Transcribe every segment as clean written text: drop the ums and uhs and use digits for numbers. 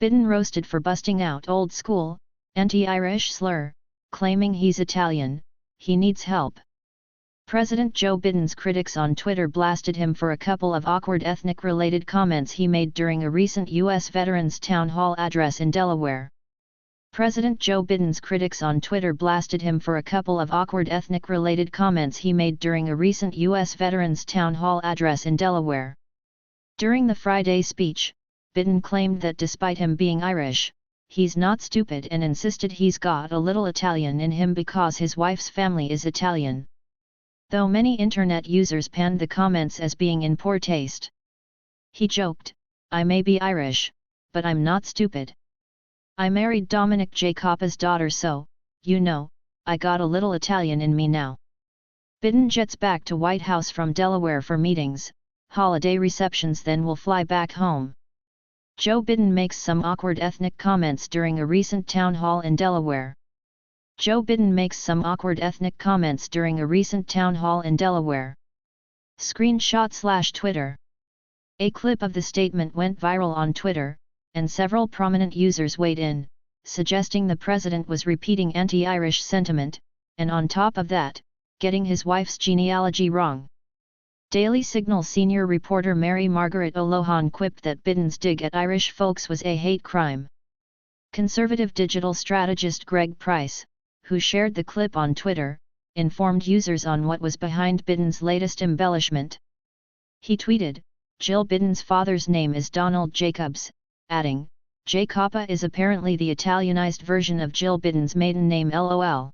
Biden roasted for busting out old school, anti-Irish slur, claiming he's Italian, he needs help. President Joe Biden's critics on Twitter blasted him for a couple of awkward ethnic-related comments he made during a recent U.S. Veterans Town Hall address in Delaware. President Joe Biden's critics on Twitter blasted him for a couple of awkward ethnic-related comments he made during a recent U.S. Veterans Town Hall address in Delaware. During the Friday speech, Biden claimed that despite him being Irish, he's not stupid and insisted he's got a little Italian in him because his wife's family is Italian. Though many internet users panned the comments as being in poor taste. He joked, "I may be Irish, but I'm not stupid. I married Dominic J. Coppa's daughter, so, you know, I got a little Italian in me now." Biden jets back to White House from Delaware for meetings, holiday receptions, then will fly back home. Joe Biden makes some awkward ethnic comments during a recent town hall in Delaware. Joe Biden makes some awkward ethnic comments during a recent town hall in Delaware. Screenshot/Twitter. A clip of the statement went viral on Twitter, and several prominent users weighed in, suggesting the president was repeating anti-Irish sentiment, and on top of that, getting his wife's genealogy wrong. Daily Signal senior reporter Mary Margaret Olohan quipped that Biden's dig at Irish folks was a hate crime. Conservative digital strategist Greg Price, who shared the clip on Twitter, informed users on what was behind Biden's latest embellishment. He tweeted, "Jill Biden's father's name is Donald Jacobs," adding, "J. Coppa is apparently the Italianized version of Jill Biden's maiden name LOL."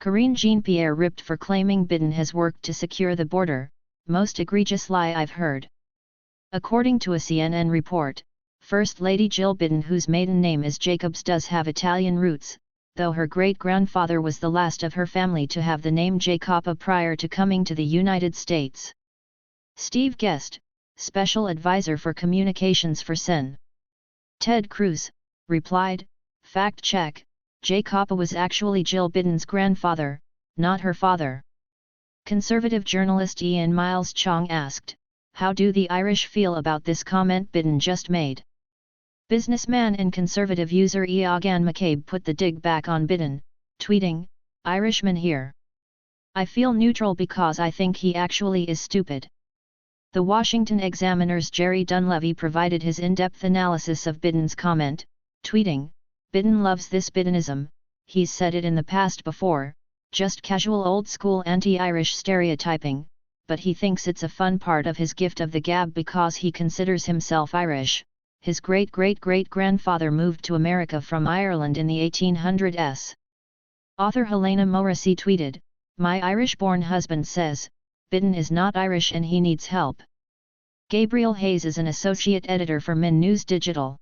Karine Jean-Pierre ripped for claiming Biden has worked to secure the border, "Most egregious lie I've heard." According to a CNN report, First Lady Jill Biden, whose maiden name is Jacobs, does have Italian roots, though her great-grandfather was the last of her family to have the name J. Coppa prior to coming to the United States. Steve Guest, special advisor for communications for Sen. Ted Cruz, replied, "Fact check, J. Coppa was actually Jill Biden's grandfather, not her father." Conservative journalist Ian Miles Chong asked, "How do the Irish feel about this comment Biden just made?" Businessman and conservative user Eogan McCabe put the dig back on Biden, tweeting, "Irishman here. I feel neutral because I think he actually is stupid." The Washington Examiner's Jerry Dunleavy provided his in-depth analysis of Biden's comment, tweeting, "Biden loves this Bidenism, he's said it in the past before, just casual old-school anti-Irish stereotyping, but he thinks it's a fun part of his gift of the gab because he considers himself Irish. His great-great-great-grandfather moved to America from Ireland in the 1800s. Author Helena Morrissey tweeted, "My Irish-born husband says, Biden is not Irish and he needs help." Gabriel Hayes is an associate editor for Min News Digital.